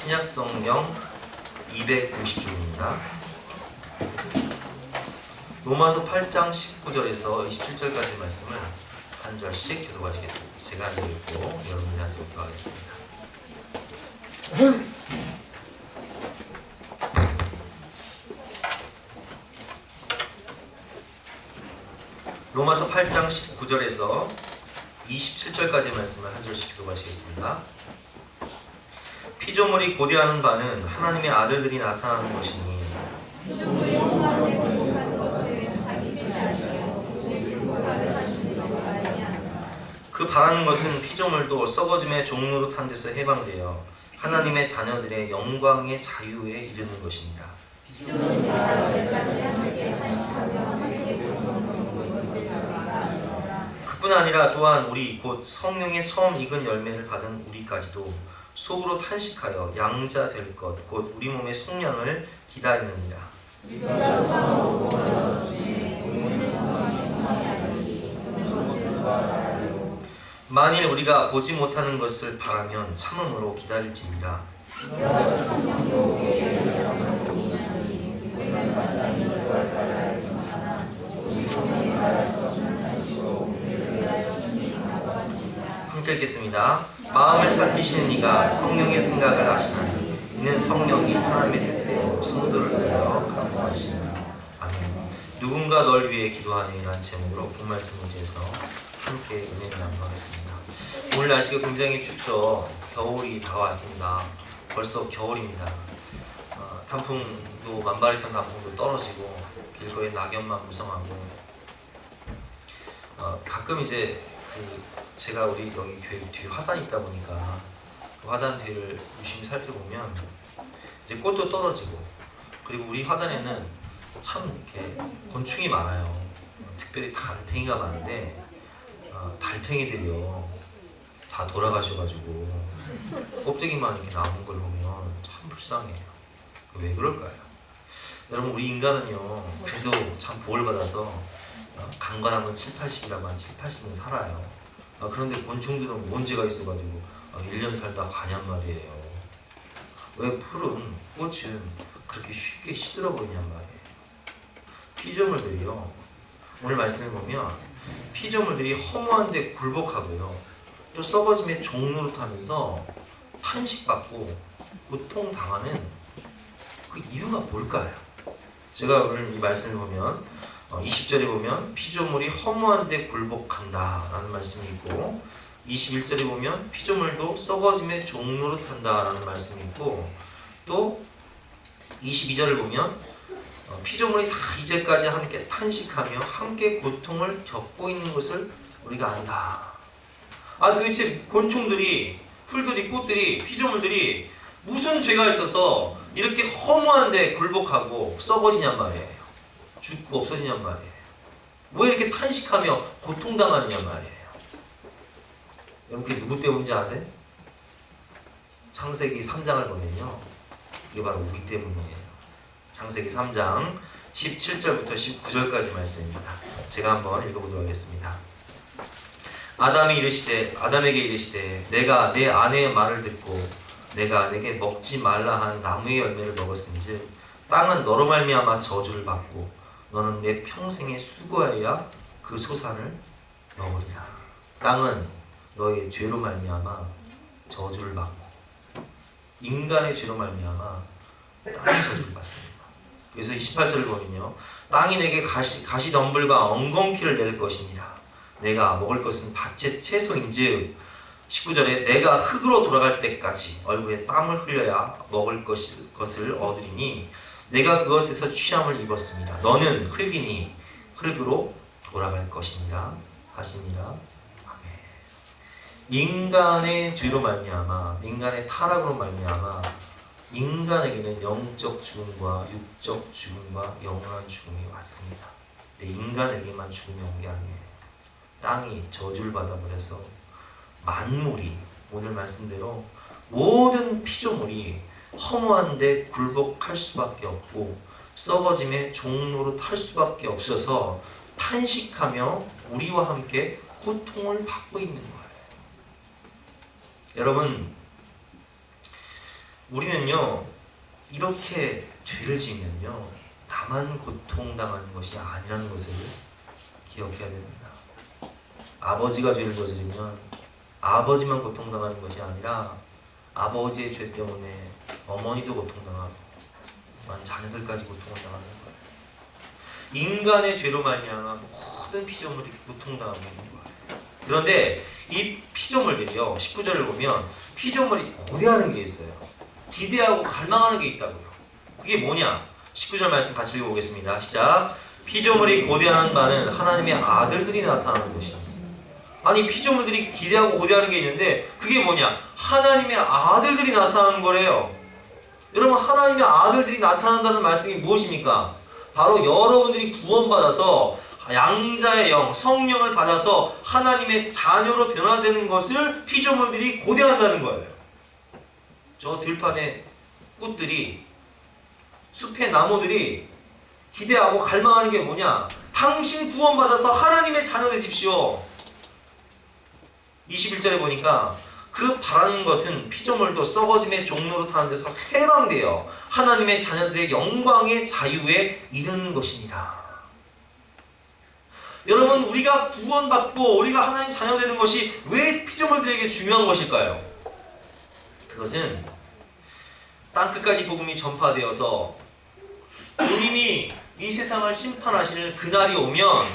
신약성경 250쪽입니다. 로마서 8장 19절에서 27절까지 말씀을 한 절씩 교독하시겠습니다. 제가 읽고 여러분이 한 절 교독하겠습니다. 로마서 8장 19절에서 27절까지 말씀을 한 절씩 교독하시겠습니다. 피조물이 고대하는 바는 하나님의 아들들이 나타나는 것이니 그 바라는 것은 피조물도 썩어짐의 종로로 탄 데서 해방되어 하나님의 자녀들의 영광의 자유에 이르는 것입니다. 그뿐 아니라 또한 우리 곧 성령의 처음 익은 열매를 받은 우리까지도 속으로 탄식하여 양자 될 것 곧 우리 몸의 속량을 기다리느니라. 만일 우리가 보지 못하는 것을 바라면 참음으로 기다릴지니라. 함께 읽겠습니다. 마음을 살피시는 이가 성령의 생각을 아시나니 이는 성령이 하나님의 뜻대로 성도를 위하여 간구하시느니라. 아멘. 누군가 널 위해 기도하니라는 제목으로 본 말씀 문제에서 함께 은혜를 나누겠습니다. 오늘 날씨가 굉장히 춥죠. 겨울이 다가왔습니다. 벌써 겨울입니다. 단풍도 만발했던 단풍도 떨어지고 길거리 낙엽만 무성하고 가끔 이제 제가 우리 여기 교회 뒤에 화단이 있다 보니까 그 화단 뒤를 유심히 살펴보면 이제 꽃도 떨어지고 그리고 우리 화단에는 참 이렇게 곤충이 많아요. 특별히 달팽이가 많은데 달팽이들이요 다 돌아가셔가지고 껍데기만 이렇게 남은 걸 보면 참 불쌍해요. 왜 그럴까요? 여러분 우리 인간은요 그래도 참 복을 받아서 강건하면 7,80이라고 한 7,80년 살아요. 그런데 곤충들은 문제가 있어가지고 1년 살다 가냔 말이에요. 왜 푸른 꽃은 그렇게 쉽게 시들어버리냔 말이에요. 피조물들이요 오늘 말씀을 보면 피조물들이 허무한데 굴복하고요 또 썩어짐의 종노릇하면서 탄식받고 고통당하는 그 이유가 뭘까요? 제가 오늘 이 말씀을 보면 20절에 보면 피조물이 허무한데 굴복한다 라는 말씀이 있고 21절에 보면 피조물도 썩어짐의 종노릇한다 라는 말씀이 있고 또 22절을 보면 피조물이 다 이제까지 함께 탄식하며 함께 고통을 겪고 있는 것을 우리가 안다. 도대체 곤충들이, 풀들이, 꽃들이, 피조물들이 무슨 죄가 있어서 이렇게 허무한데 굴복하고 썩어지냔 말이에요. 죽고 없어지냔 말이에요. 왜 이렇게 탄식하며 고통당하느냐 말이에요. 여러분 그게 누구 때문인지 아세요? 창세기 3장을 보면요 이게 바로 우리 때문이에요. 창세기 3장 17절부터 19절까지 말씀입니다. 제가 한번 읽어보도록 하겠습니다. 아담에게 이르시되 내가 내 아내의 말을 듣고 내가 내게 먹지 말라 한 나무의 열매를 먹었은즉 땅은 너로 말미암아 저주를 받고 너는 내 평생에 수고하여야 그 소산을 먹으리라. 땅은 너의 죄로 말미암아 저주를 받고 인간의 죄로 말미암아 땅이 저주를 받습니다. 그래서 28절을 보면요 땅이 내게 가시덤불과 엉겅퀴를 낼 것이니라. 내가 먹을 것은 밭의 채소인즉 19절에 내가 흙으로 돌아갈 때까지 얼굴에 땀을 흘려야 먹을 것을 얻으리니 내가 그것에서 취함을 입었습니다. 너는 흙이니 흙으로 돌아갈 것이니라 하시니라. 아멘. 인간의 죄로 말미암아 인간의 타락으로 말미암아 인간에게는 영적 죽음과 육적 죽음과 영원한 죽음이 왔습니다. 근데 인간에게만 죽음이 온 게 아니에요. 땅이 저주를 받아버려서 만물이 오늘 말씀대로 모든 피조물이 허무한데 굴복할 수밖에 없고 썩어짐의 종로로 탈 수밖에 없어서 탄식하며 우리와 함께 고통을 받고 있는 거예요. 여러분 우리는요 이렇게 죄를 지으면요 나만 고통당하는 것이 아니라는 것을 기억해야 됩니다. 아버지가 죄를 저지르면 아버지만 고통당하는 것이 아니라 아버지의 죄 때문에 어머니도 고통당하고 자녀들까지 고통을 당하는 거예요. 인간의 죄로 말미암아 모든 피조물이 고통당하고 있는 거예요. 그런데 이 피조물들이요 19절을 보면 피조물이 고대하는 게 있어요. 기대하고 갈망하는 게 있다고요. 그게 뭐냐? 19절 말씀 같이 읽어보겠습니다. 시작. 피조물이 고대하는 바는 하나님의 아들들이 나타나는 것이다. 아니 피조물들이 기대하고 고대하는 게 있는데 그게 뭐냐? 하나님의 아들들이 나타나는 거래요. 여러분 하나님의 아들들이 나타난다는 말씀이 무엇입니까? 바로 여러분들이 구원받아서 양자의 영, 성령을 받아서 하나님의 자녀로 변화되는 것을 피조물들이 고대한다는 거예요. 저 들판의 꽃들이 숲의 나무들이 기대하고 갈망하는 게 뭐냐? 당신 구원받아서 하나님의 자녀 되십시오. 21절에 보니까 그 바라는 것은 피조물도 썩어짐의 종로로 타는 데서 해방되어 하나님의 자녀들의 영광의 자유에 이르는 것입니다. 여러분 우리가 구원받고 우리가 하나님 자녀 되는 것이 왜 피조물들에게 중요한 것일까요? 그것은 땅끝까지 복음이 전파되어서 주님이 이 세상을 심판하시는 그날이 오면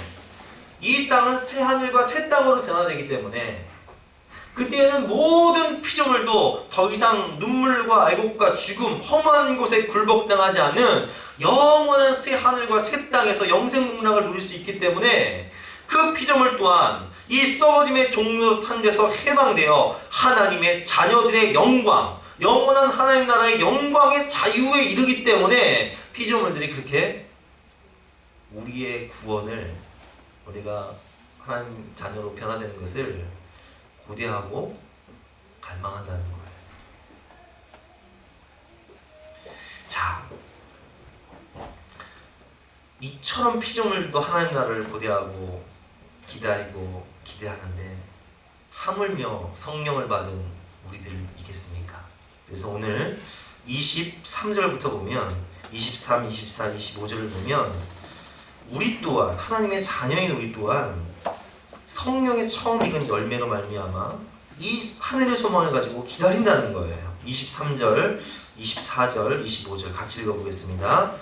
이 땅은 새 하늘과 새 땅으로 변화되기 때문에 그때에는 모든 피조물도 더 이상 눈물과 애곡과 죽음, 험한 곳에 굴복당하지 않는 영원한 새 하늘과 새 땅에서 영생복락을 누릴 수 있기 때문에 그 피조물 또한 이 썩어짐의 종로 탄 데서 해방되어 하나님의 자녀들의 영광, 영원한 하나님 나라의 영광의 자유에 이르기 때문에 피조물들이 그렇게 우리의 구원을 우리가 하나님 자녀로 변화되는 것을 고대하고 갈망한다는 거예요. 자, 이처럼 피조물도 하나님 나라를 고대하고 기다리고 기대하는데 하물며 성령을 받은 우리들이겠습니까? 그래서 오늘 23절부터 보면 23, 24, 25절을 보면 우리 또한 하나님의 자녀인 우리 또한 성령의 처음 익은 열매로 말미암아 이 하늘의 소망을 가지고 기다린다는 거예요. 23절, 24절, 25절 같이 읽어보겠습니다.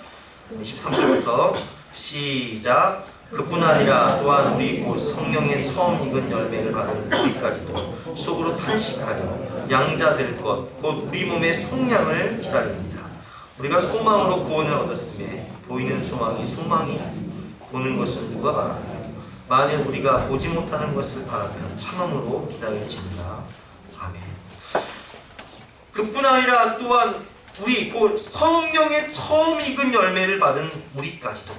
23절부터 시작. 그뿐 아니라 또한 우리 곧 성령의 처음 익은 열매를 받은 우리까지도 속으로 탄식하여 양자 될 것 곧 우리 몸의 성량을 기다립니다. 우리가 소망으로 구원을 얻었으며 보이는 소망이 소망이 보는 것은 누가 바라느냐. 만일 우리가 보지 못하는 것을 바라면 참음으로 기다릴지니라. 아멘. 그뿐 아니라 또한 우리 곧 성령의 처음 익은 열매를 받은 우리까지도.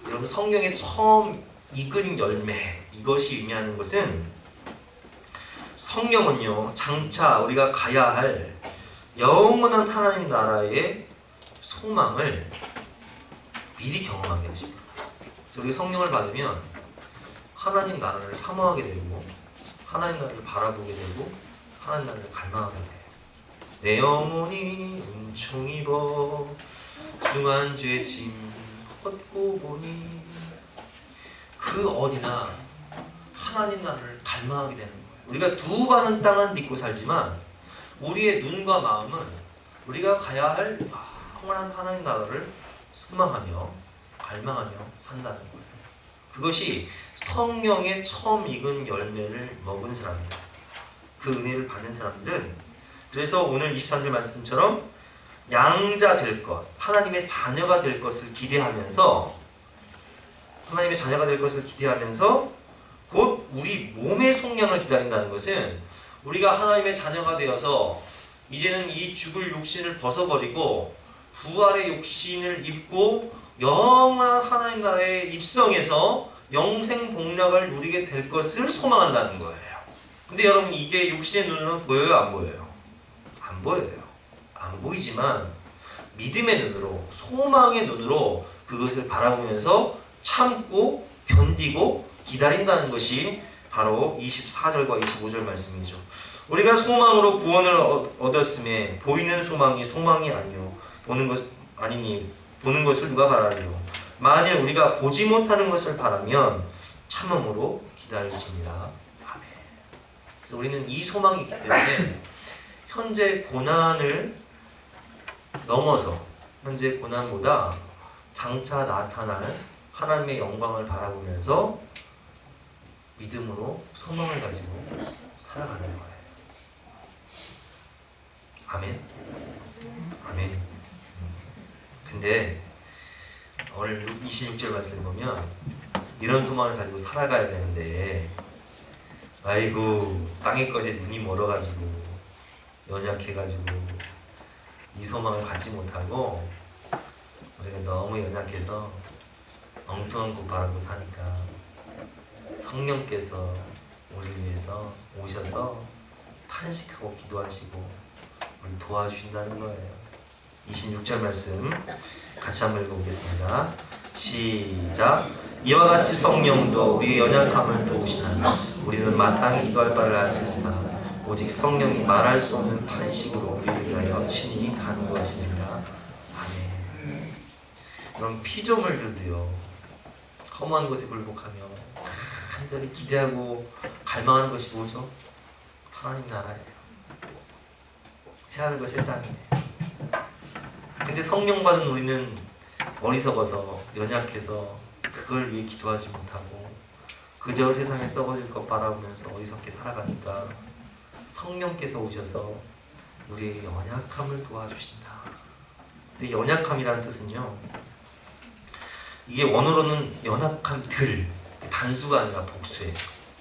여러분 성령의 처음 익은 열매 이것이 의미하는 것은 성령은요 장차 우리가 가야 할 영원한 하나님 나라의 소망을 미리 경험하게 하십니다. 우리 성령을 받으면 하나님 나라를 사모하게 되고 하나님 나라를 바라보게 되고 하나님 나라를 갈망하게 돼요. 내 영혼이 은총입어 중한 죄짐 헛고 보니 그 어디나 하나님 나라를 갈망하게 되는 거예요. 우리가 두 발은 땅은 딛고 살지만 우리의 눈과 마음은 우리가 가야 할 영원한 하나님 나라를 소망하며 갈망하며 산다는 거예요. 그것이 성령의 처음 익은 열매를 먹은 사람들, 그 은혜를 받는 사람들은 그래서 오늘 23절 말씀처럼 양자 될 것, 하나님의 자녀가 될 것을 기대하면서 하나님의 자녀가 될 것을 기대하면서 곧 우리 몸의 속량을 기다린다는 것은 우리가 하나님의 자녀가 되어서 이제는 이 죽을 욕심을 벗어버리고 부활의 욕심을 입고 영원한 하나님 나라에 입성해서 영생 복락을 누리게 될 것을 소망한다는 거예요. 근데 여러분 이게 육신의 눈으로는 보여요? 안 보여요? 안 보여요. 안 보이지만 믿음의 눈으로 소망의 눈으로 그것을 바라보면서 참고 견디고 기다린다는 것이 바로 24절과 25절 말씀이죠. 우리가 소망으로 구원을 얻었음에 보이는 소망이 소망이 아니요 보는 것 아니니 보는 것을 누가 바라리요. 만일 우리가 보지 못하는 것을 바라면 참음으로 기다릴지니라. 아멘. 그래서 우리는 이 소망이 있기 때문에 현재 고난을 넘어서 현재 고난보다 장차 나타날 하나님의 영광을 바라보면서 믿음으로 소망을 가지고 살아가는 거예요. 아멘. 아멘. 근데 오늘 26절 말씀을 보면 이런 소망을 가지고 살아가야 되는데 아이고 땅의 것에 눈이 멀어가지고 연약해가지고 이 소망을 갖지 못하고 우리가 너무 연약해서 엉뚱한 것 바라고 사니까 성령께서 우리를 위해서 오셔서 탄식하고 기도하시고 우리 도와주신다는 거예요. 26절 말씀 같이 한번 읽어보겠습니다. 시작. 이와 같이 성령도 우리의 연약함을 도우시나니 우리는 마땅히 기도할 바를 알지 못하나 오직 성령이 말할 수 없는 탄식으로 우리를 위하여 친히 간구하시느니라. 아멘. 그럼 피조물들도요 허무한 것에 굴복하며 간절히 기대하고 갈망하는 것이 뭐죠? 하나님 나라예요. 새하늘과 새 땅이에요. 근데 성령 받은 우리는 어리석어서 연약해서 그걸 위해 기도하지 못하고 그저 세상에 썩어질 것 바라보면서 어리석게 살아가니까 성령께서 오셔서 우리의 연약함을 도와주신다. 근데 연약함이라는 뜻은요 이게 원어로는 연약함들 단수가 아니라 복수예요.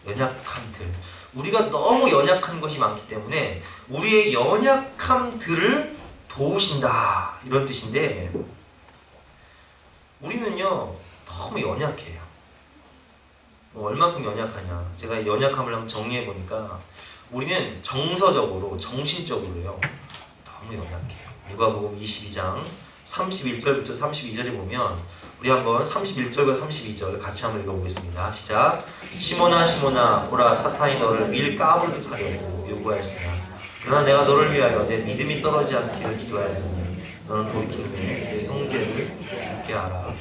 연약함들. 우리가 너무 연약한 것이 많기 때문에 우리의 연약함들을 도우신다 이런 뜻인데 우리는요 너무 연약해요. 얼마큼 연약하냐 제가 연약함을 한번 정리해 보니까 우리는 정서적으로 정신적으로요 너무 연약해요. 누가복음 22장 31절부터 32절에 보면 우리 한번 31절과 32절 같이 한번 읽어보겠습니다. 시작. 시몬아 시몬아 보라 사탄이 너를 밀 까불듯 하려고 요구하였으나 그러나 내가 너를 위하여 내 믿음이 떨어지지 않기를 기도하였느니 너는 돌이키며 내 형제를 믿게 하라. 아멘.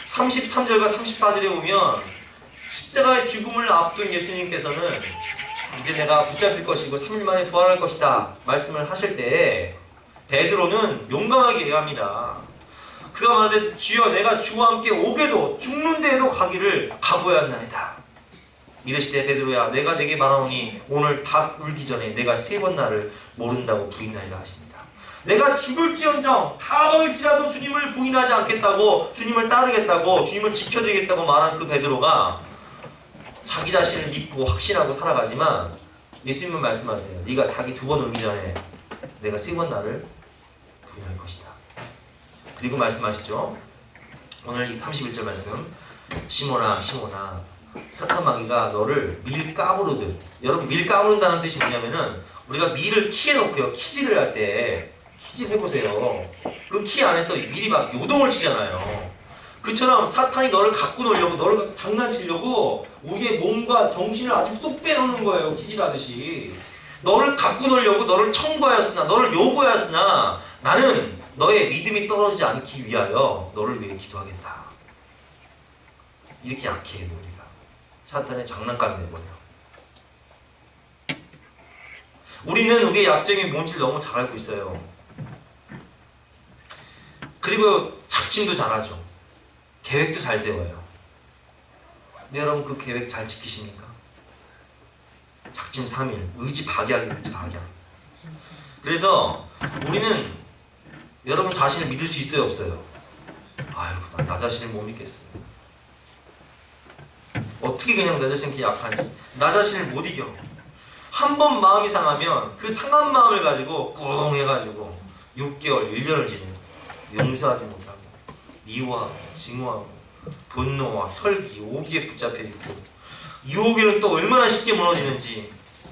33절과 34절에 보면 십자가의 죽음을 앞둔 예수님께서는 이제 내가 붙잡힐 것이고 3일 만에 부활할 것이다 말씀을 하실 때 베드로는 용감하게 얘기합니다. 그가 말하되 주여 내가 주와 함께 오게도 죽는 데에도 가기를 각오하였나이다. 이르시되 베드로야 내가 내게 말하오니 오늘 닭 울기 전에 내가 3번 나를 모른다고 부인하리라 하십니다. 내가 죽을지언정 다 먹을지라도 주님을 부인하지 않겠다고 주님을 따르겠다고 주님을 지켜드리겠다고 말한 그 베드로가 자기 자신을 믿고 확신하고 살아가지만 예수님은 말씀하세요. 네가 닭이 2번 울기 전에 내가 3번 나를 부인할 것이다. 그리고 말씀하시죠. 오늘 이 31절 말씀 시몬아 시몬아 사탄 마귀가 너를 밀 까부르듯. 여러분 밀 까부른다는 뜻이 뭐냐면은 우리가 밀을 키에 넣고요 키질을 할 때 키질 해보세요. 그 키 안에서 밀이 막 요동을 치잖아요. 그처럼 사탄이 너를 갖고 놀려고 너를 장난치려고 우리의 몸과 정신을 아주 쏙 빼놓는 거예요. 키질하듯이 너를 갖고 놀려고 너를 청구하였으나 너를 요구하였으나 나는 너의 믿음이 떨어지지 않기 위하여 너를 위해 기도하겠다. 이렇게 약해 우리가. 사탄의 장난감이 되버려. 우리는 우리의 약점이 뭔지를 너무 잘 알고 있어요. 그리고 작심도 잘하죠. 계획도 잘 세워요. 근데 여러분 그 계획 잘 지키십니까? 작심 3일, 의지 박약이에요. 의지 박약. 그래서 우리는 여러분 자신을 믿을 수 있어요? 없어요? 아유, 나 자신을 못 믿겠어요. 어떻게 그냥 나 자신이 약한지. 나 자신을 못 이겨. 한 번 마음이 상하면 그 상한 마음을 가지고 꿍 해가지고 6개월, 1년을 지내요. 용서하지 못하고 미워하고 증오하고 분노와 혈기, 오기에 붙잡혀 있고 유혹에는 또 얼마나 쉽게 무너지는지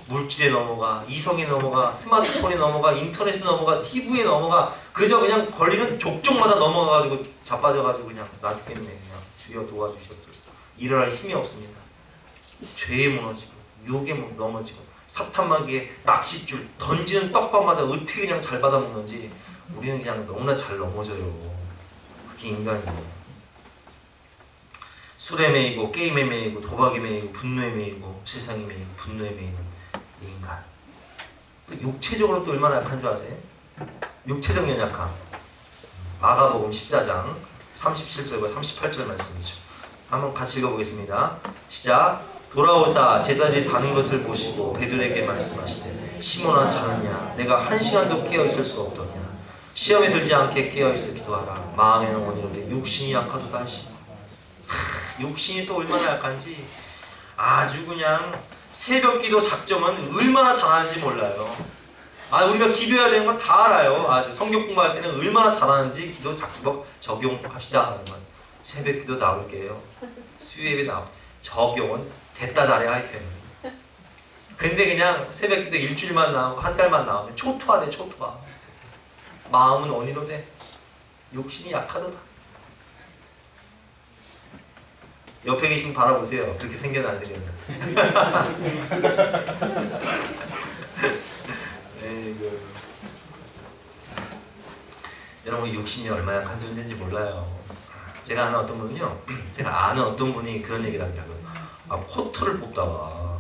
물질에 넘어가, 이성에 넘어가, 스마트폰에 넘어가, 인터넷에 넘어가, TV에 넘어가 그저 그냥 걸리는 족족마다 넘어가가지고 자빠져가지고 그냥 나 죽겠네 그냥 주여 도와주시옵소서. 일어날 힘이 없습니다. 죄에 무너지고 유혹에 넘어지고 사탄마귀에 낚싯줄 던지는 떡밥마다 어떻게 그냥 잘 받아먹는지 우리는 그냥 너무나 잘 넘어져요. 그게 인간이에요. 술에 매이고 게임에 매이고 도박에 매이고 분노에 매이고 세상에 매이고 분노에 매이는 인간. 또 육체적으로 또 얼마나 약한 줄 아세요? 육체적 연약함. 마가복음 14장 37절과 38절 말씀이죠. 한번 같이 읽어보겠습니다. 시작. 돌아오사 제자들이 다는 것을 보시고 베드로에게 말씀하시되 시몬아 자느냐 내가 한 시간도 깨어있을 수 없더냐 시험에 들지 않게 깨어있어 기도하라 마음에는 원이로되 육신이 약하도다 하시고 육신이 또 얼마나 약한지 아주 그냥 새벽기도 작정은 얼마나 잘하는지 몰라요. 우리가 기도해야 되는 건 다 알아요. 아주 성경 공부할 때는 얼마나 잘하는지 기도 작법 적용합시다 하는 건 새벽기도 나올게요. 수요예배 나올 적용은 됐다 잘해야 할 텐데. 근데 그냥 새벽기도 일주일만 나오고 한 달만 나오면 초토화돼 초토화. 마음은 원이로 돼. 욕심이 약하도다. 옆에 계신 분 바라보세요. 그렇게 생겨나 안 생겨나. 여러분 욕심이 얼마나 약한 존재인지 몰라요. 제가 아는 어떤 분은요. 제가 아는 어떤 분이 그런 얘기를 하더라고요. 코털을 뽑다가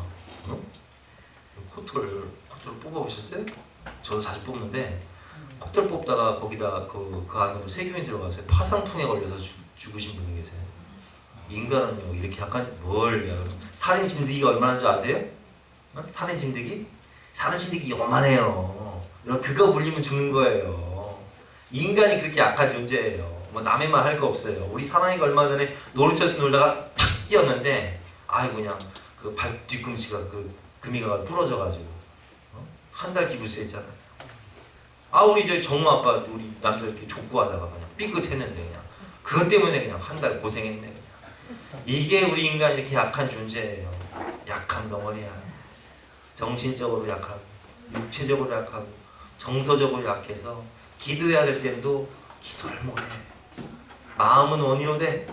코털을 뽑아보셨어요? 저도 자주 뽑는데 코털 뽑다가 거기다 그 안으로 세균이 들어가서 파상풍에 걸려서 죽으신 분이 계세요. 인간은요 이렇게 약간 살인 진드기가 얼마나 줄 아세요? 살인 진드기? 살인 진드기 요만해요. 그거 물리면 죽는 거예요. 인간이 그렇게 약한 존재예요. 뭐 남의 말 할 거 없어요. 우리 사랑이가 얼마 전에 놀이터에서 놀다가 탁 뛰었는데 그냥 그 발 뒤꿈치가 그 금이가 부러져가지고 한 달 기부스했잖아요. 우리 저 정우 아빠 우리 남자 이렇게 족구하다가 그냥 삐끗했는데 그냥 그것 때문에 그냥 한 달 고생했네. 그냥. 이게 우리 인간 이렇게 약한 존재예요. 약한 덩어리야. 정신적으로 약하고 육체적으로 약하고 정서적으로 약해서 기도해야 될 때도 기도를 못해. 마음은 원이로 돼.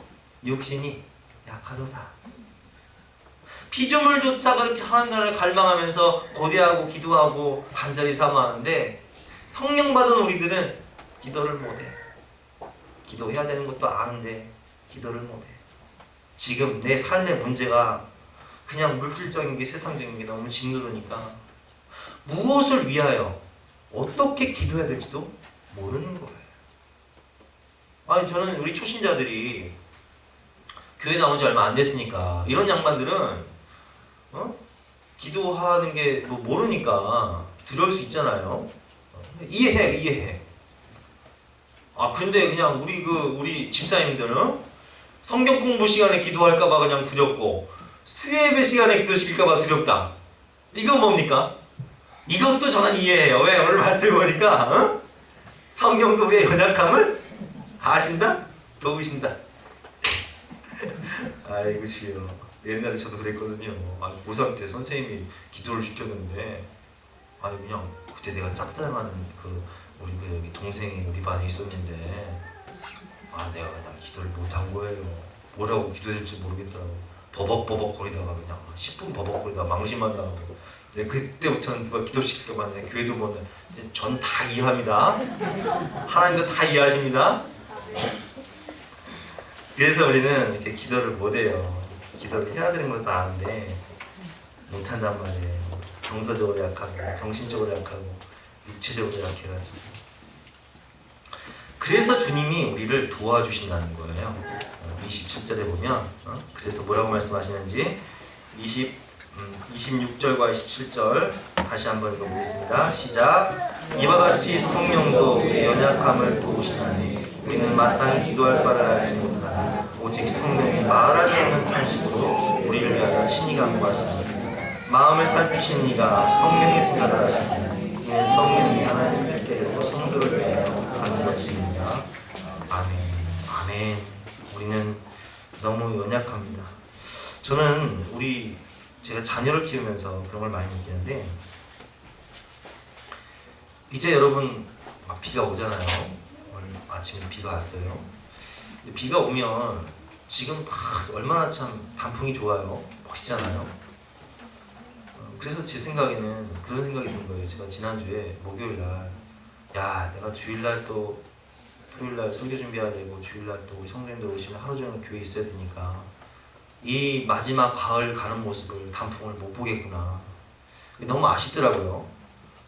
육신이 약하도다. 피조물조차 그렇게 하나님을 갈망하면서 고대하고 기도하고 간절히 사모하는데 성령 받은 우리들은 기도를 못해. 기도해야 되는 것도 아는데 기도를 못해. 지금 내 삶의 문제가 그냥 물질적인 게 세상적인 게 너무 짓누르니까 무엇을 위하여 어떻게 기도해야 될지도 모르는 거예요. 저는 우리 초신자들이 교회 나온 지 얼마 안 됐으니까 이런 양반들은 기도하는 게 뭐 모르니까 두려울 수 있잖아요. 이해해. 근데 그냥 우리 집사님들은 성경 공부 시간에 기도할까봐 그냥 두렵고 수예배 시간에 기도시킬까봐 두렵다. 이건 뭡니까? 이것도 저는 이해해요. 왜? 오늘 말씀 보니까 성경도 우리의 연약함을 아신다? 도우신다. 아이고 주여. 옛날에 저도 그랬거든요. 고3 때 선생님이 기도를 시켰는데 그냥 그때 내가 짝사랑하는 우리 여기 동생이 우리 반에 있었는데 내가 그냥 기도를 못한 거예요. 뭐라고 기도해야 될지 모르겠더라고. 버벅버벅 거리다가 그냥 10분 버벅거리다가 망신만 나고. 그때부터는 누가 기도시킬까 봐 교회도 보면 전 다 이해합니다. 하나님도 다 이해하십니다. 그래서 우리는 이렇게 기도를 못해요. 기도를 해야 되는 것도 아는데 못한단 말이에요. 정서적으로 약하고 정신적으로 약하고 육체적으로 약해가지고. 그래서 주님이 우리를 도와주신다는 거예요. 27절에 보면 그래서 뭐라고 말씀하시는지 26절과 27절 다시 한번 읽어보겠습니다. 시작. 이와 같이 성령도 우리의 연약함을 도우시나니 우리는 마땅히 기도할 바를 알지 못하니 오직 성령이 말할 수 없는 탄식으로 우리를 위하여 친히 간구하시니 마음을 살피신 이가 성령의 생각을 하시니 이는 성령이 하나님께로 성도를 위하여 하는 것입니다. 아멘. 우리는 너무 연약합니다. 저는 제가 자녀를 키우면서 그런 걸 많이 느끼는데 이제 여러분 비가 오잖아요. 오늘 아침에 비가 왔어요. 비가 오면 지금 얼마나 참 단풍이 좋아요. 멋있잖아요. 그래서 제 생각에는 그런 생각이 든 거예요. 제가 지난주에 목요일날 야 내가 주일날 또 토요일날 설교 준비해야 되고 주일날 또 우리 성도님들 오시면 하루 종일 교회에 있어야 되니까 이 마지막 가을 가는 모습을 단풍을 못 보겠구나. 너무 아쉽더라고요.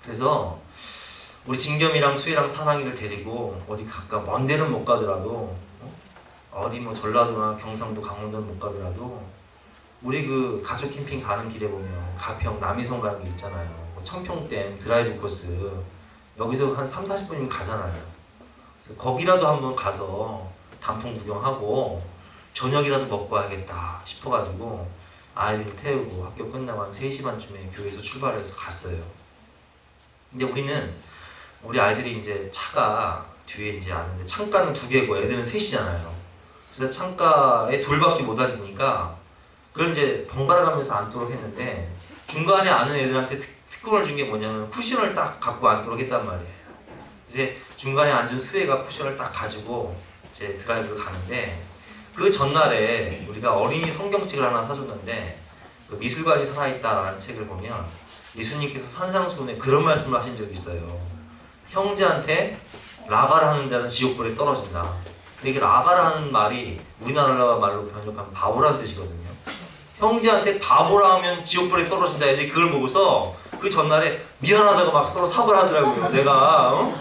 그래서 우리 진겸이랑 수희랑 사랑이를 데리고 어디 가까 먼 데는 못 가더라도 어디 뭐 전라도나 경상도 강원도는 못 가더라도 우리 그 가족 캠핑 가는 길에 보면 가평 남이섬 가는 길 있잖아요. 뭐 청평댐 드라이브 코스 여기서 한 30-40분이면 가잖아요. 그래서 거기라도 한번 가서 단풍 구경하고 저녁이라도 먹고 와야겠다 싶어가지고 아이들 태우고 학교 끝나고 한 3시 반쯤에 교회에서 출발해서 갔어요. 근데 우리 아이들이 이제 차가 뒤에 이제 아는데 창가는 2개고 애들은 3이잖아요. 그래서 창가에 둘밖에 못 앉으니까 그걸 이제 번갈아 가면서 앉도록 했는데 중간에 아는 애들한테 특권을 준 게 뭐냐면 쿠션을 딱 갖고 앉도록 했단 말이에요. 이제 중간에 앉은 수혜가 쿠션을 딱 가지고 이제 드라이브를 가는데 그 전날에 우리가 어린이 성경책을 하나 사줬는데 그 미술관이 살아있다라는 책을 보면 예수님께서 산상수훈에 그런 말씀을 하신 적이 있어요. 형제한테 라가를 하는 자는 지옥불에 떨어진다. 근데 이게 라가라는 말이 우리나라 말로 번역하면 바보라는 뜻이거든요. 형제한테 바보라 하면 지옥불에 떨어진다. 애들이 그걸 보고서 그 전날에 미안하다고 막 서로 사과를 하더라고요. 내가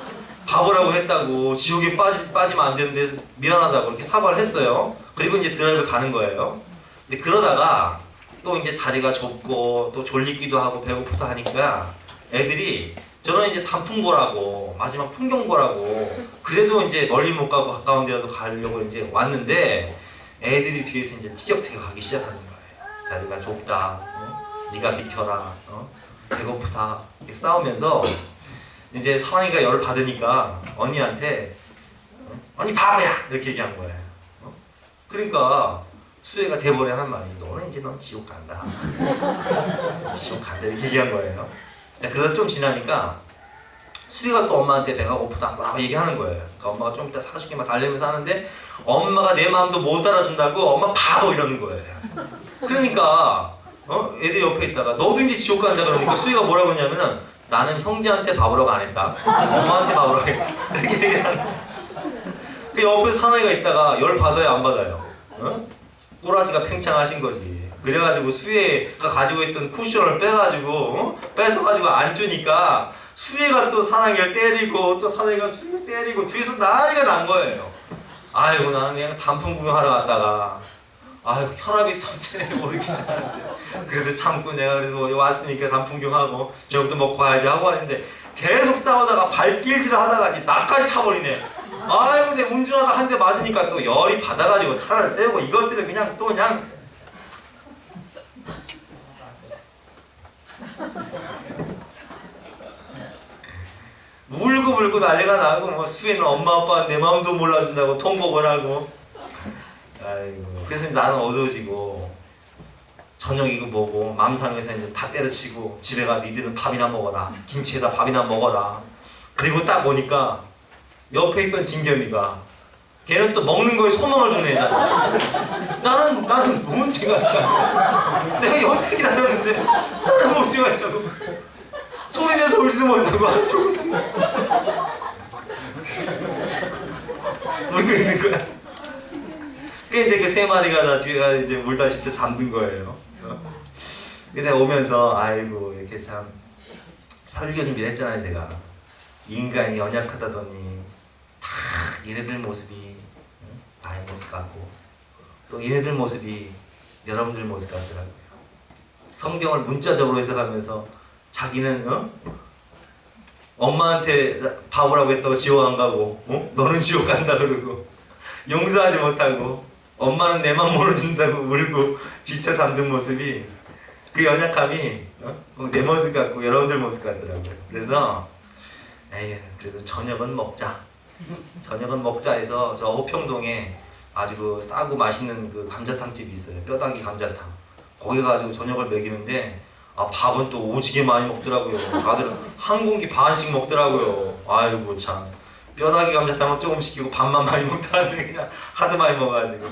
바보라고 했다고 지옥에 빠지면 안 되는데 미안하다고 이렇게 사과를 했어요. 그리고 이제 드라이브 가는 거예요. 근데 그러다가 또 이제 자리가 좁고 또 졸리기도 하고 배고프다 하니까 애들이 저는 이제 단풍 보라고 마지막 풍경 보라고 그래도 이제 멀리 못 가고 가까운 데라도 가려고 이제 왔는데 애들이 뒤에서 이제 티격태격 하기 시작하는 거예요. 자리가 좁다, 네가 비켜라, 배고프다 이렇게 싸우면서 이제 사랑이가 열을 받으니까 언니한테 언니 바보야 이렇게 얘기한 거예요. 그러니까 수혜가 대본에 한 말이 너는 이제 넌 지옥 간다. 지옥 간다 이렇게 얘기한 거예요. 그래서 좀 지나니까 수희가 또 엄마한테 배가 고프다 뭐라고 얘기하는 거예요. 그러니까 엄마가 좀 이따 사줄게 막 달래면서 하는데 엄마가 내 마음도 못 알아준다고 엄마 바보 이러는 거예요. 그러니까 애들이 옆에 있다가 너도 이제 지옥 간다 그러니까 수희가 뭐라고 했냐면은 나는 형제한테 바보라고 안 했다. 엄마한테 바보라고 했다. 이렇게 얘기하는 거예요. 그 옆에 사나이가 있다가 열 받아요 안 받아요? 꼬라지가 팽창하신 거지. 그래가지고 수혜가 가지고 있던 쿠션을 빼가지고 뺏어가지고 안 주니까 수혜가 또 사나이를 때리고 또 사나이가 수혜를 때리고 뒤에서 난리가 난 거예요. 아이고 나는 그냥 단풍 구경하러 갔다가 아이고 혈압이 터지네 모르기 시작하는데 그래도 참고 내가 그래도 왔으니까 단풍 구경하고 저녁도 먹고 가야지 하고 왔는데 계속 싸우다가 발길질을 하다가 이제 나까지 차버리네. 아이고 근데 운전하다 한 대 맞으니까 또 열이 받아가지고 차를 세우고 이것들은 그냥 또 그냥 울고 난리가 나고 뭐 수혜는 엄마 아빠는 내 마음도 몰라준다고 통곡을 하고 아이고 그래서 나는 어두워지고 저녁 이거 보고 맘상에서 이제 다 때려치고 집에 가 니들은 밥이나 먹어라 김치에다 밥이나 먹어라. 그리고 딱 보니까 옆에 있던 진겸이가 걔는 또 먹는 거에 소망을 두는 애잖아. 나는 문제가 있다. 내가 여태 기다렸는데 나는 문제가 있다고. 소리 내서 울지도 못하고 한쪽 울고 있는 거야. 그 이제 그 3마리가 다 뒤에가 이제 울다 진짜 잠든 거예요. 근데 오면서 아이고 이렇게 참 설교 준비를 했잖아요 제가. 인간이 연약하다더니 다 얘네들 모습이 나의 모습 같고 또 얘네들 모습이 여러분들 모습 같더라고요. 성경을 문자적으로 해석하면서 자기는 엄마한테 바보라고 했다고 지옥 안 가고 너는 지옥 간다 그러고 용서하지 못하고 엄마는 내 맘 몰라준다고 울고 지쳐 잠든 모습이 그 연약함이 내 모습 같고 여러분들 모습 같더라고요. 그래서 에이 그래도 저녁은 먹자. 저녁은 먹자 해서 저 호평동에 아주 그 싸고 맛있는 그 감자탕집이 있어요. 뼈다귀 감자탕. 거기 가지고 저녁을 먹이는데 아 밥은 또 오지게 많이 먹더라고요. 다들 한 공기 반씩 먹더라고요. 아이고 참 뼈다귀 감자탕은 조금 시키고 밥만 많이 먹다는데 그냥 하도 많이 먹어가지고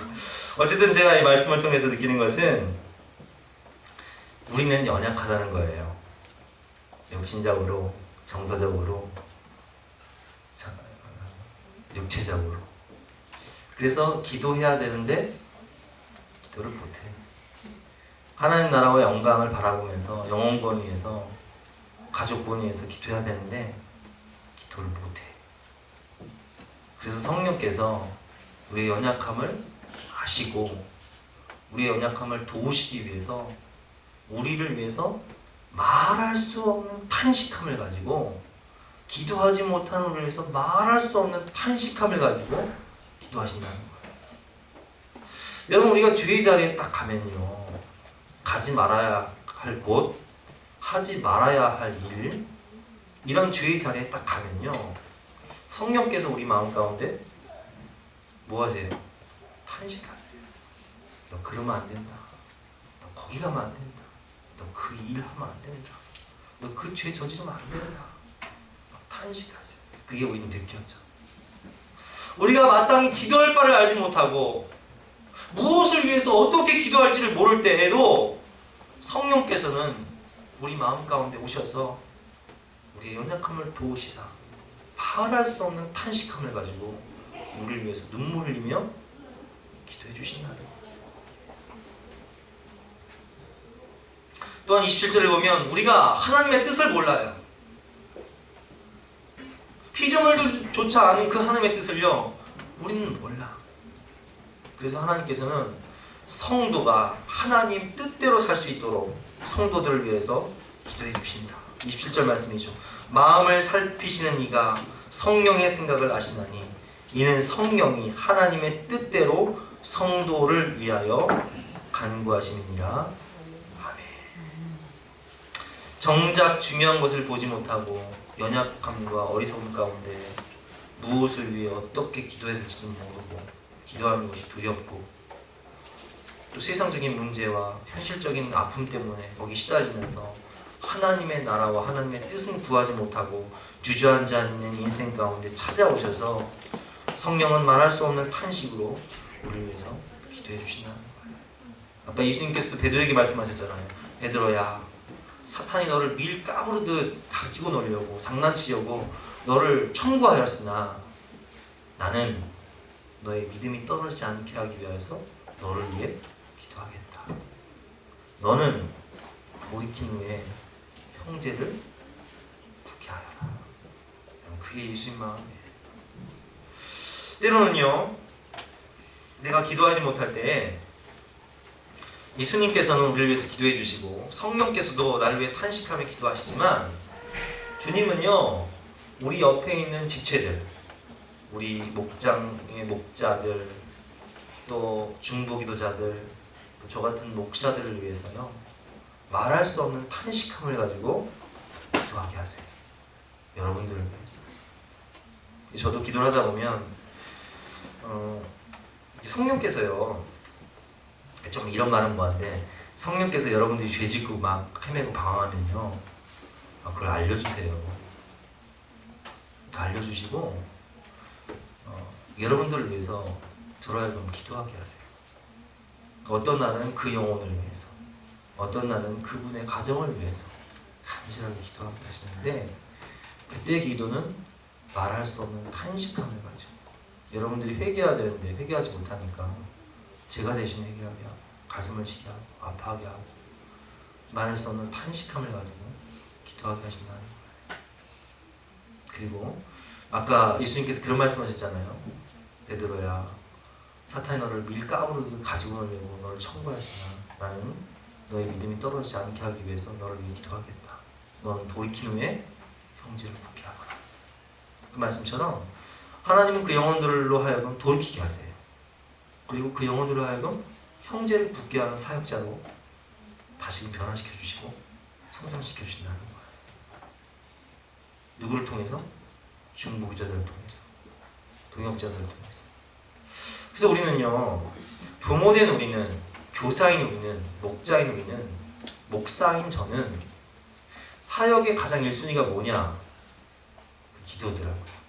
어쨌든 제가 이 말씀을 통해서 느끼는 것은 우리는 연약하다는 거예요. 육신적으로, 정서적으로, 육체적으로. 그래서 기도해야 되는데 기도를 못해. 하나님 나라와 영광을 바라보면서 영혼권 위해서, 가족권 위해서 기도해야 되는데 기도를 못해. 그래서 성령께서 우리의 연약함을 아시고 우리의 연약함을 도우시기 위해서, 우리를 위해서 말할 수 없는 탄식함을 가지고, 기도하지 못하는 우리를 위해서 말할 수 없는 탄식함을 가지고 기도하신다는 거예요. 여러분, 우리가 주의 자리에 딱 가면요, 가지 말아야 할 곳, 하지 말아야 할 일, 이런 주의 자리에 딱 가면요, 성령께서 우리 마음 가운데 뭐 하세요? 탄식하세요. 너 그러면 안 된다. 너 거기 가면 안 된다. 너 그 일 하면 안 된다. 너 그 죄 저지르면 안 된다. 탄식하세요. 그게 우리는 느껴져. 우리가 마땅히 기도할 바를 알지 못하고 무엇을 위해서 어떻게 기도할지를 모를 때에도 성령께서는 우리 마음 가운데 오셔서 우리의 연약함을 도우시사 말할 수 없는 탄식함을 가지고 우리를 위해서 눈물 흘리며 기도해 주신다는 거예요. 또한 27절을 보면 우리가 하나님의 뜻을 몰라요. 피조물조차 아는 그 하나님의 뜻을요, 우리는 몰라. 그래서 하나님께서는 성도가 하나님 뜻대로 살 수 있도록 성도들을 위해서 기도해 주신다. 27절 말씀이죠. 마음을 살피시는 이가 성령의 생각을 아시나니 이는 성령이 하나님의 뜻대로 성도를 위하여 간구하심이니라. 아멘. 정작 중요한 것을 보지 못하고 연약함과 어리석음 가운데 무엇을 위해 어떻게 기도해야 될지도 모르고 기도하는 것이 두렵고, 또 세상적인 문제와 현실적인 아픔 때문에 거기 시달리면서 하나님의 나라와 하나님의 뜻은 구하지 못하고 주저앉아 있는 인생 가운데 찾아오셔서 성령은 말할 수 없는 탄식으로 우리를 위해서 기도해 주신다는 거예요. 아까 예수님께서 베드로에게 말씀하셨잖아요. 베드로야, 사탄이 너를 밀 까부르듯 가지고 놀려고 장난치려고 너를 청구하였으나 나는 너의 믿음이 떨어지지 않게 하기 위해서 너를 위해 기도하겠다. 너는 돌이킨 후에 형제를 굳게 하여라. 그게 예수님 마음이에요. 때로는요, 내가 기도하지 못할 때 예수님께서는 우리를 위해서 기도해 주시고 성령께서도 나를 위해 탄식하며 기도하시지만, 주님은요, 우리 옆에 있는 지체들, 우리 목장의 목자들, 또 중보기도자들, 또 저 같은 목사들을 위해서요, 말할 수 없는 탄식함을 가지고 기도하게 하세요. 여러분들을 위해서. 저도 기도를 하다 보면 성령께서요, 좀 이런 말은 뭐한데, 성령께서 여러분들이 죄 짓고 막 헤매고 방황하면요, 그걸 알려주세요. 알려주시고 여러분들을 위해서 저로 하여금 기도하게 하세요. 어떤 날은 그 영혼을 위해서, 어떤 날은 그분의 가정을 위해서 간절하게 기도하게 하시는데, 그때의 기도는 말할 수 없는 탄식함을 가지고, 여러분들이 회개해야 되는데 회개하지 못하니까 제가 대신 회개하게 하고 가슴을 치게 하고 아파하게 하고 말할 수 없는 탄식함을 가지고 기도하게 하신다는 거예요. 그리고 아까 예수님께서 그런 말씀하셨잖아요. 베드로야, 사탄이 너를 밀가루로 가지고 놀려고 너를 청구하였으나 나는 너의 믿음이 떨어지지 않게 하기 위해서 너를 위해 기도하겠다. 너는 돌이킨 후에 형제를 굳게 하거라. 그 말씀처럼 하나님은 그 영혼들로 하여금 돌이키게 하세요. 그리고 그 영혼들로 하여금 형제를 굳게 하는 사역자로 다시금 변화시켜 주시고 성장시켜 주신다는 거예요. 누구를 통해서? 중보기자들을 통해서, 동역자들을 통해서. 그래서 우리는요, 부모된 우리는, 교사인 우리는, 목자인 우리는, 목사인 저는 사역의 가장 1순위가 뭐냐? 그 기도더라고요.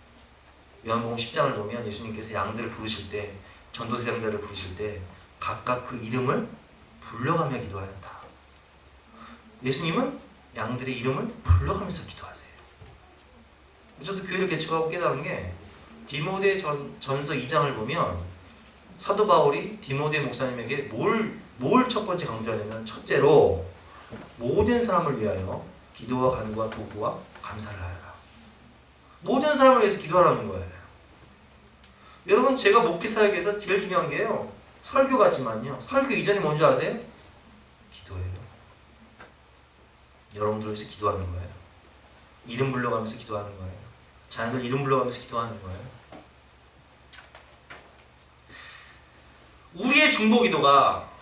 요한복음 10장을 보면 예수님께서 양들을 부르실 때, 전도대장자를 부르실 때 각각 그 이름을 불러가며 기도하였다. 예수님은 양들의 이름을 불러가면서 기도하세요. 저도 교회를 개척하고 깨달은 게 디모데 전서 2장을 보면 사도 바울이 디모데 목사님에게 뭘 첫 번째 강조하냐면, 첫째로 모든 사람을 위하여 기도와 간구와 도구와 감사를 하여라. 모든 사람을 위해서 기도하라는 거예요. 여러분, 제가 목회 사역에서 제일 중요한 게요, 설교 같지만요, 설교 이전이 뭔지 아세요? 기도예요. 여러분들 위해서 기도하는 거예요. 이름 불러가면서 기도하는 거예요. 자녀들 이름 불러가면서 기도하는 거예요. 우리의 중보기도가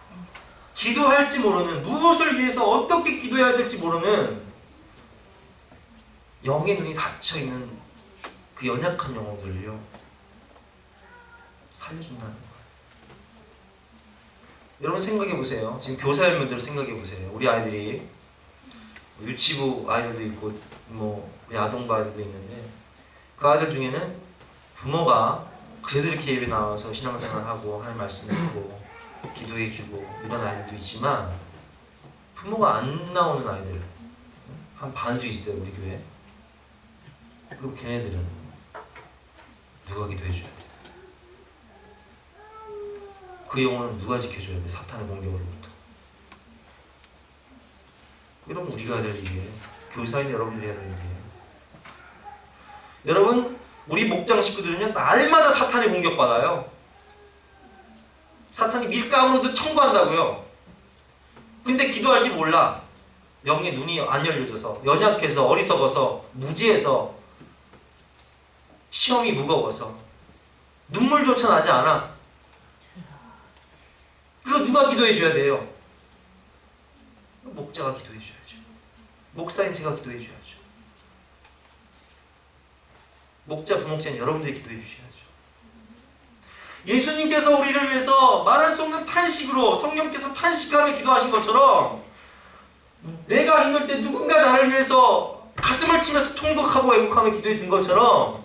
기도할지 모르는, 무엇을 위해서 어떻게 기도해야 될지 모르는 영의 눈이 닫혀있는 그 연약한 영혼들을요, 살려준다는 거예요. 여러분 생각해 보세요. 지금 교사연분들 생각해 보세요. 우리 아이들이 유치부 아이들도 있고 우리 아동부 아이들도 있는데, 그 아이들 중에는 부모가 그래도 이렇게 예배 나와서 신앙생활하고 하나님 말씀 듣고 기도해주고 이런 아이들도 있지만, 부모가 안 나오는 아이들 한 반수 있어요, 우리 교회. 그리고 걔네들은 누가 기도해줘야 돼? 그 영혼은 누가 지켜줘야 돼? 사탄의 공격으로부터. 여러분, 우리가 해야 될 일이에요. 교사인 여러분들이 해야 될 일이에요. 여러분, 우리 목장 식구들은요, 날마다 사탄의 공격받아요. 사탄이 밀가루로도 청구한다고요. 근데 기도할지 몰라. 영의 눈이 안 열려져서, 연약해서, 어리석어서, 무지해서, 시험이 무거워서 눈물조차 나지 않아. 그거 누가 기도해줘야 돼요? 목자가 기도해줘야죠. 목사인 제가 기도해줘야죠. 목자, 부목자인 여러분들이 기도해주셔야죠. 예수님께서 우리를 위해서 말할 수 없는 탄식으로, 성령께서 탄식하며 기도하신 것처럼, 내가 힘들 때 누군가 나를 위해서 가슴을 치면서 통곡하고 애곡하며 기도해 준 것처럼,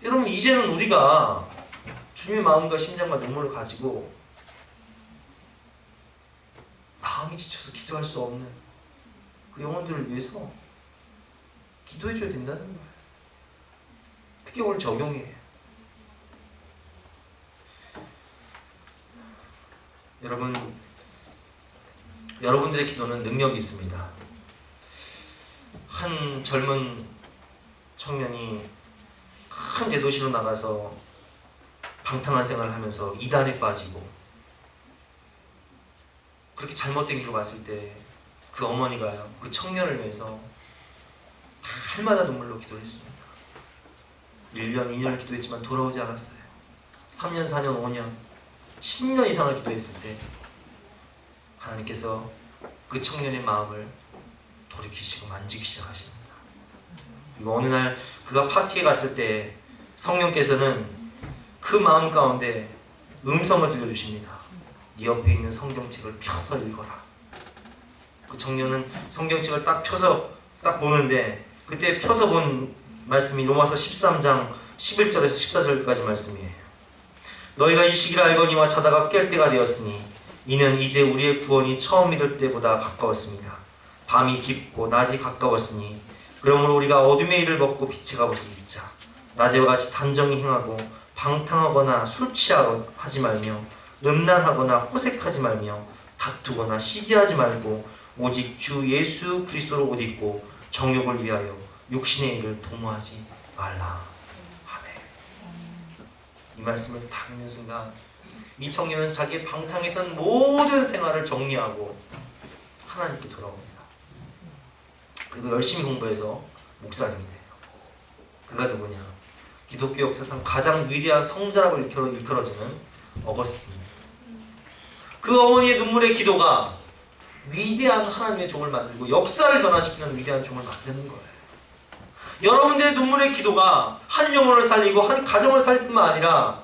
여러분, 이제는 우리가 주님의 마음과 심장과 눈물을 가지고 마음이 지쳐서 기도할 수 없는 그 영혼들을 위해서 기도해 줘야 된다는 거예요. 그게 오늘 적용이에요. 여러분, 여러분들의 기도는 능력이 있습니다. 한 젊은 청년이 큰 대도시로 나가서 방탕한 생활을 하면서 이단에 빠지고 그렇게 잘못된 길로 갔을 때, 그 어머니가 그 청년을 위해서 날마다 눈물로 기도했습니다. 1년, 2년을 기도했지만 돌아오지 않았어요. 3년, 4년, 5년, 10년 이상을 기도했을 때 하나님께서 그 청년의 마음을 돌이키시고 만지기 시작하십니다. 그리고 어느 날 그가 파티에 갔을 때 성령께서는 그 마음 가운데 음성을 들려주십니다. 네 옆에 있는 성경책을 펴서 읽어라. 그 청년은 성경책을 딱 펴서 딱 보는데, 그때 펴서 본 말씀이 로마서 13장 11절에서 14절까지 말씀이에요. 너희가 이 시기를 알거니와 자다가 깰 때가 되었으니 이는 이제 우리의 구원이 처음 믿을 때보다 가까웠습니다. 밤이 깊고 낮이 가까웠으니 그러므로 우리가 어둠의 일을 벗고 빛의 갑옷을 입자. 낮에와 같이 단정히 행하고 방탕하거나 술 취하지 말며 음란하거나 호색하지 말며 다투거나 시기하지 말고 오직 주 예수 그리스도를 옷 입고 정욕을 위하여 육신의 일을 도모하지 말라. 아멘. 이 말씀을 딱 읽는 순간 이 청년은 자기의 방탕했던 모든 생활을 정리하고 하나님께 돌아옵니다. 그리고 열심히 공부해서 목사님이 돼요. 그가 누구냐? 기독교 역사상 가장 위대한 성자라고 일컬어지는 어거스틴입니다. 그 어머니의 눈물의 기도가 위대한 하나님의 종을 만들고 역사를 변화시키는 위대한 종을 만드는 거예요. 여러분들의 눈물의 기도가 한 영혼을 살리고 한 가정을 살릴 뿐만 아니라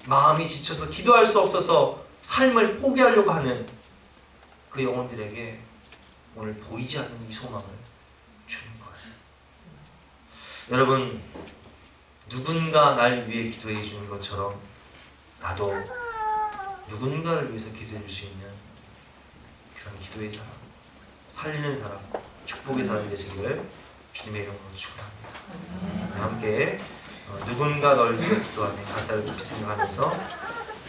마음이 지쳐서 기도할 수 없어서 삶을 포기하려고 하는 그 영혼들에게 오늘 보이지 않는 이 소망을 주는 거예요. 여러분, 누군가 날 위해 기도해 주는 것처럼 나도 누군가를 위해서 기도해 줄 수 있는 그런 기도의 사람, 살리는 사람, 축복의 사람이 되시기를 주님의 이름으로 축원합니다. 함께 누군가 널 위해 기도하며 가사를 깊이 생각하면서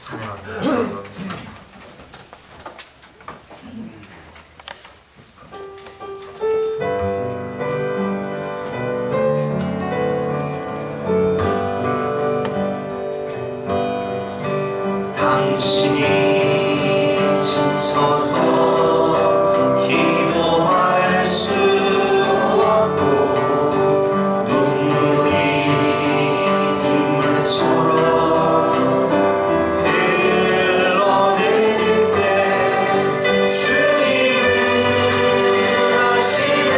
찬양하며 기도하겠습니다. 당신이 지쳐서 기도할 수 없고 눈물이 눈물처럼 흘러내릴 때 주님은 하시네.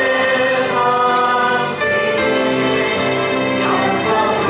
당신의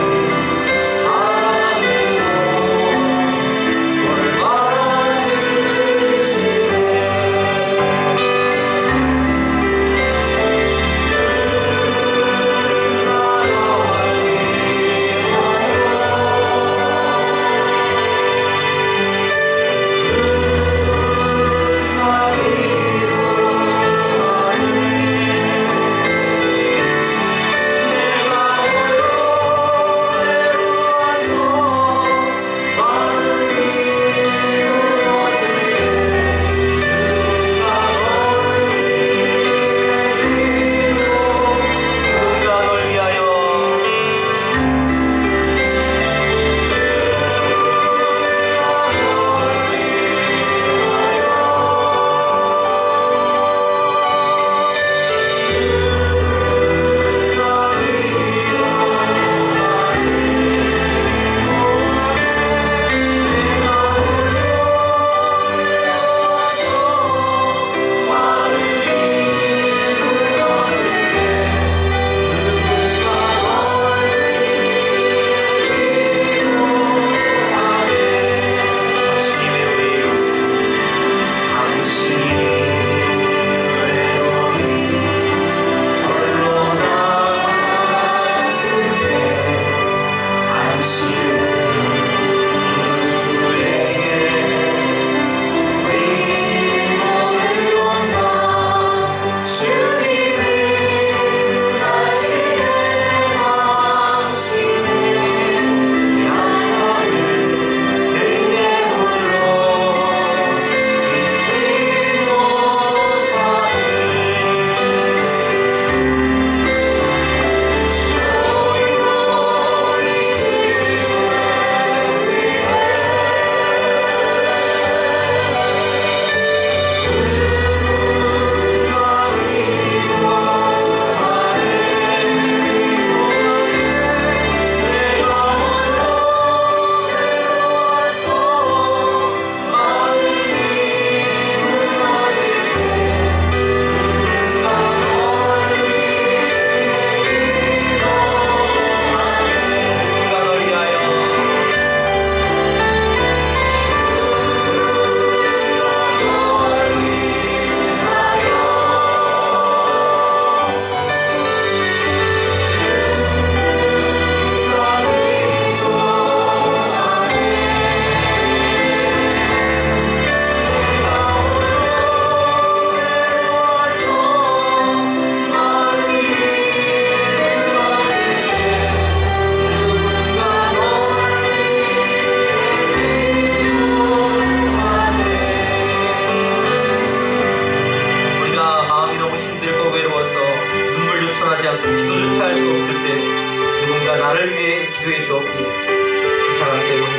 양가를 사랑으로 기도해 주었기에 그 사랑 때문에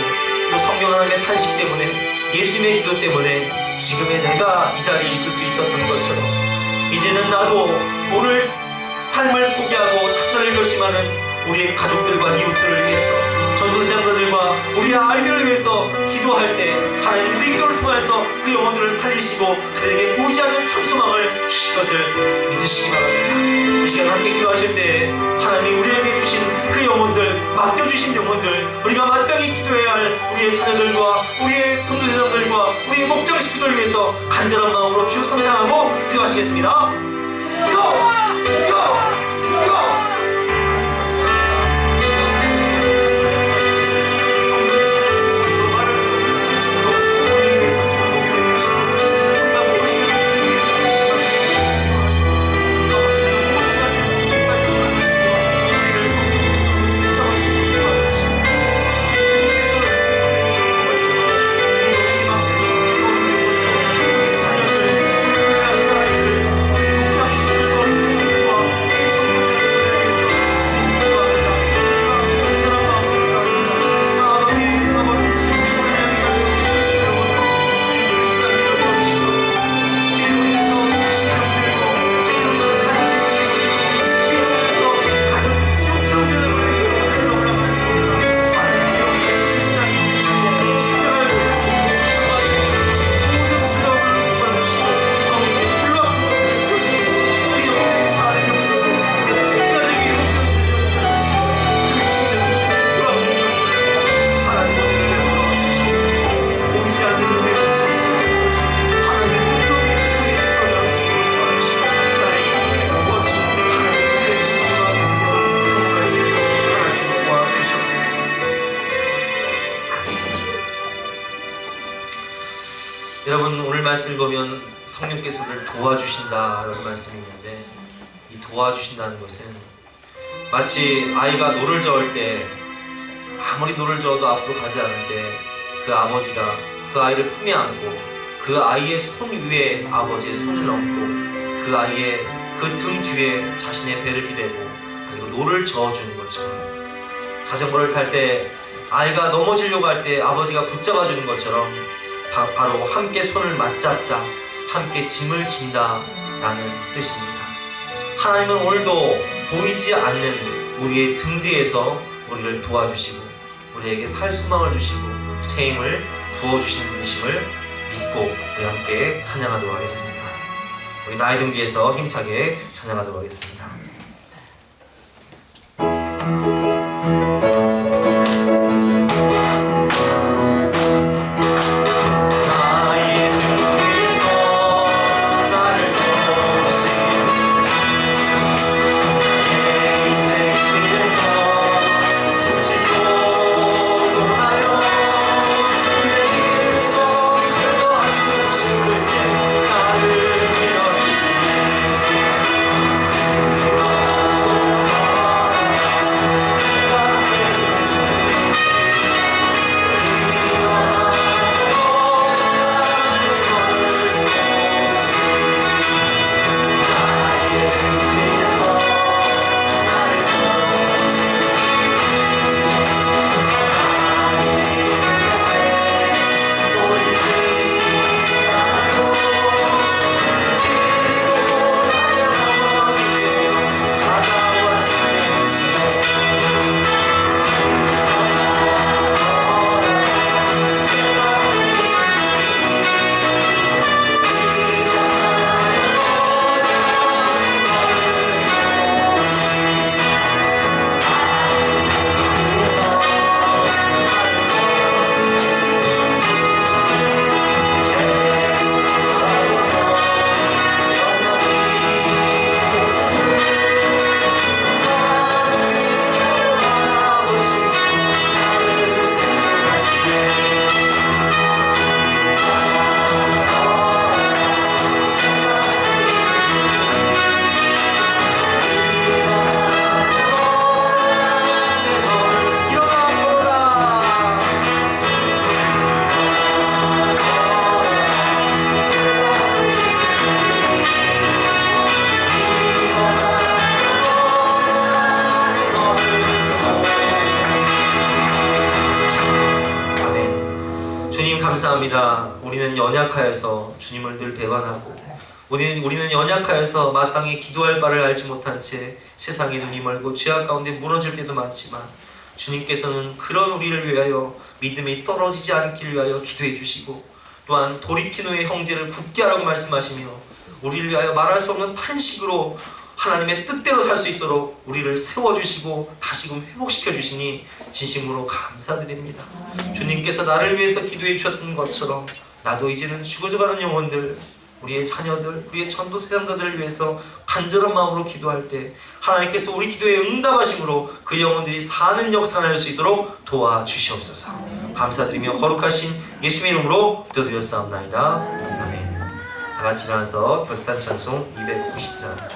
또 성령 하나님의 탄식 때문에 예수님의 기도 때문에 지금의 내가 이 자리에 있을 수 있었던 것처럼 이제는 나도 오늘 삶을 포기하고 차선을 결심하는 우리의 가족들과 이웃들을 위해서 전도사님들과 우리의 아이들을 위해서 기도할 때 하나님 우리 기도를 통해서 그 영혼들을 살리시고 그들에게 보이지 않는 참소망을 주실 것을 믿으시기 바랍니다. 이 시간 함께 기도하실 때 하나님이 우리에게 주신 그 영혼들, 맡겨주신 영혼들, 우리가 마땅히 기도해야 할 우리의 자녀들과 우리의 전도사님들과 우리의 목장식구들을 위해서 간절한 마음으로 주 상상하고 기도하시겠습니다. 기도! 여러분, 오늘 말씀을 보면 성령께서 우리를 도와주신다라는 말씀이 있는데, 이 도와주신다는 것은 마치 아이가 노를 저을 때 아무리 노를 저어도 앞으로 가지 않을 때 그 아버지가 그 아이를 품에 안고 그 아이의 손 위에 아버지의 손을 얹고 그 아이의 그 등 뒤에 자신의 배를 기대고 그리고 노를 저어주는 것처럼, 자전거를 탈 때 아이가 넘어지려고 할 때 아버지가 붙잡아주는 것처럼 바로 함께 손을 맞잡다, 함께 짐을 진다 라는 뜻입니다. 하나님은 오늘도 보이지 않는 우리의 등 뒤에서 우리를 도와주시고 우리에게 살 소망을 주시고 새 힘을 부어주시는 분이심을 믿고 우리 함께 찬양하도록 하겠습니다. 우리 나의 등 뒤에서 힘차게 찬양하도록 하겠습니다. 감사합니다. 우리는 연약하여서 주님을 늘 배반하고 우리는 연약하여서 마땅히 기도할 바를 알지 못한 채 세상에 눈이 멀고 죄악 가운데 무너질 때도 많지만 주님께서는 그런 우리를 위하여 믿음이 떨어지지 않기를 위하여 기도해 주시고 또한 돌이킨 후에 형제를 굳게 하라고 말씀하시며 우리를 위하여 말할 수 없는 탄식으로 하나님의 뜻대로 살 수 있도록 우리를 세워주시고 다시금 회복시켜 주시니 진심으로 감사드립니다. 주님께서 나를 위해서 기도해 주셨던 것처럼 나도 이제는 죽어져가는 영혼들, 우리의 자녀들, 우리의 전도 대상자들을 위해서 간절한 마음으로 기도할 때 하나님께서 우리 기도에 응답하심으로 그 영혼들이 사는 역사를 할 수 있도록 도와주시옵소서. 감사드리며 거룩하신 예수님의 이름으로 기도드렸사옵나이다. 아멘. 다같이 일어나서 결단 찬송 290장